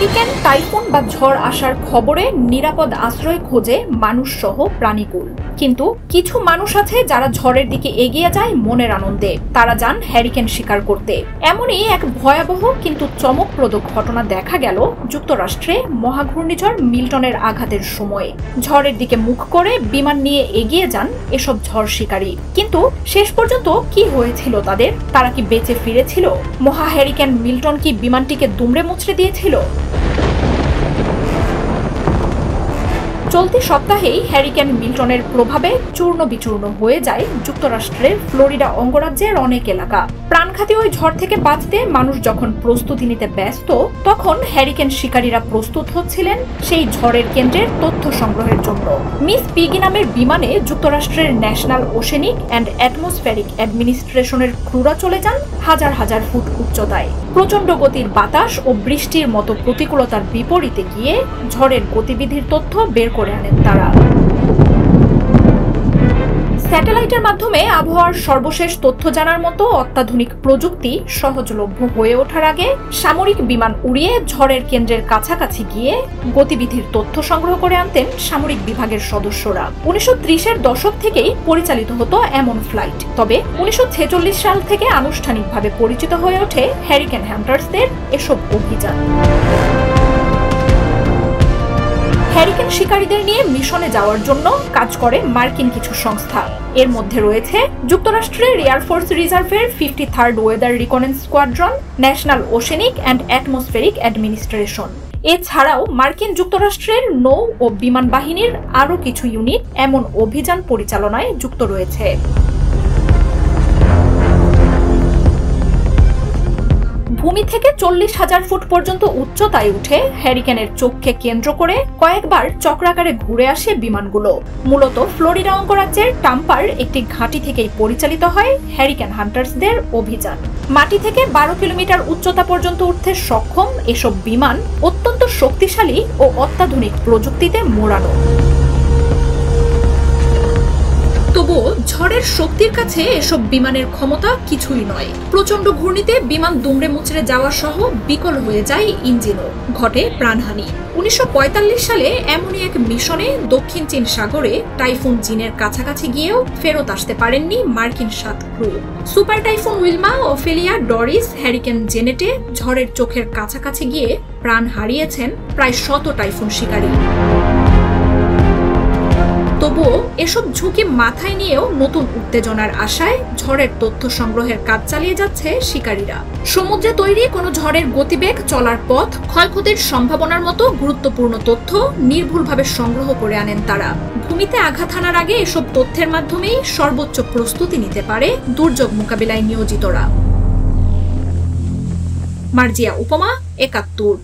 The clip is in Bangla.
হ্যারিকেন, টাইফুন বা ঝড় আসার খবরে নিরাপদ আশ্রয় খোঁজে মানুষ সহ প্রাণীকুল। কিন্তু কিছু মানুষ আছে যারা ঝড়ের দিকে এগিয়ে যায় মনের আনন্দে। তারা যান হ্যারিকেন শিকার করতে। এমনই এক ভয়াবহ কিন্তু চমকপ্রদ ঘটনা দেখা গেল যুক্তরাষ্ট্রে মহাঘূর্ণিঝড় মিল্টনের আঘাতের সময়ে। ঝড়ের দিকে মুখ করে বিমান নিয়ে এগিয়ে যান এসব ঝড় শিকারী। কিন্তু শেষ পর্যন্ত কি হয়েছিল তাদের? তারা কি বেঁচে ফিরেছিল? মহা হ্যারিকেন মিল্টন কি বিমানটিকে দুমড়ে মুচড়ে দিয়েছিল? চলতি সপ্তাহেই হ্যারিকেন মিল্টনের প্রভাবে চূর্ণ বিচূর্ণ হয়ে যায় যুক্তরাষ্ট্রের ফ্লোরিডা অঙ্গরাজ্যের অনেক এলাকা। প্রাণঘাতী ওই ঝড় থেকে বাঁচতে মানুষ যখন প্রস্তুতি নিতে ব্যস্ত, তখন হ্যারিকেন শিকারীরা প্রস্তুত হচ্ছিলেন সেই ঝড়ের কেন্দ্রের তথ্য সংগ্রহের জন্য। মিস পিগি নামের বিমানে যুক্তরাষ্ট্রের ন্যাশনাল ওশেনিক অ্যান্ড অ্যাটমসফেরিক অ্যাডমিনিস্ট্রেশনের ক্রুরা চলে যান হাজার হাজার ফুট উচ্চতায়। প্রচণ্ড গতির বাতাস ও বৃষ্টির মতো প্রতিকূলতার বিপরীতে গিয়ে ঝড়ের গতিবিধির তথ্য বের করে আনেন তারা। স্যাটেলাইটের মাধ্যমে আবহাওয়ার সর্বশেষ তথ্য জানার মতো অত্যাধুনিক প্রযুক্তি সহজলভ্য হয়ে ওঠার আগে সামরিক বিমান উড়িয়ে ঝড়ের কেন্দ্রের কাছাকাছি গিয়ে গতিবিধির তথ্য সংগ্রহ করে আনতেন সামরিক বিভাগের সদস্যরা। 1930-এর দশক থেকেই পরিচালিত হতো এমন ফ্লাইট। তবে 1946 সাল থেকে আনুষ্ঠানিকভাবে পরিচিত হয়ে ওঠে হ্যারিকেন হান্টার্সদের এসব অভিযান। হ্যারিকেন শিকারীদের নিয়ে মিশনে যাওয়ার জন্য কাজ করে মার্কিন কিছু সংস্থা। এর মধ্যে রয়েছে যুক্তরাষ্ট্রের এয়ারফোর্স রিজার্ভের 53rd weather reconnaissance squadron, national oceanic and atmospheric administration. এছাড়াও মার্কিন যুক্তরাষ্ট্রের নৌ ও বিমান বাহিনীর আরও কিছু ইউনিট এমন অভিযান পরিচালনায় যুক্ত রয়েছে। ভূমি থেকে 40,000 ফুট পর্যন্ত উচ্চতায় উঠে হ্যারিকেনের চোখকে কেন্দ্র করে কয়েকবার চক্রাকারে ঘুরে আসে বিমানগুলো। মূলত ফ্লোরিডা অঙ্গরাজ্যের টাম্পার একটি ঘাঁটি থেকেই পরিচালিত হয় হ্যারিকেন হান্টার্সদের অভিযান। মাটি থেকে 12 কিলোমিটার উচ্চতা পর্যন্ত উঠতে সক্ষম এসব বিমান অত্যন্ত শক্তিশালী ও অত্যাধুনিক প্রযুক্তিতে মোড়ানো। তবুও ঝড়ের শক্তির কাছে এসব বিমানের ক্ষমতা কিছুই নয়। প্রচন্ড ঘূর্ণিতে বিমান দুমড়ে মুচড়ে যাওয়া সহ বিকল হয়ে যায় ইঞ্জিনও, ঘটে প্রাণহানি। 1945 সালে এমনই এক মিশনে দক্ষিণ চীন সাগরে টাইফুন জিনের কাছাকাছি গিয়েও ফেরত আসতে পারেননি মার্কিন 7 crew. Super typhoon Wilma, Ophelia, Doris, hurricane জেনেটে ঝড়ের চোখের কাছাকাছি গিয়ে প্রাণ হারিয়েছেন প্রায় 100 টাইফুন শিকারী। তবুও এসব ঝুঁকি মাথায় নিয়েও নতুন উত্তেজনার আশায় ঝড়ের তথ্য সংগ্রহের কাজ চালিয়ে যাচ্ছে শিকারীরা। সমুদ্রে তৈরি কোনো ঝড়ের গতিবেগ, চলার পথ, ক্ষয়ক্ষতির সম্ভাবনার মতো গুরুত্বপূর্ণ তথ্য নির্ভুলভাবে সংগ্রহ করে আনেন তারা। ভূমিতে আঘাত হানার আগে এসব তথ্যের মাধ্যমেই সর্বোচ্চ প্রস্তুতি নিতে পারে দুর্যোগ মোকাবিলায় নিয়োজিতরা। মার্জিয়া উপমা, একাত্তর।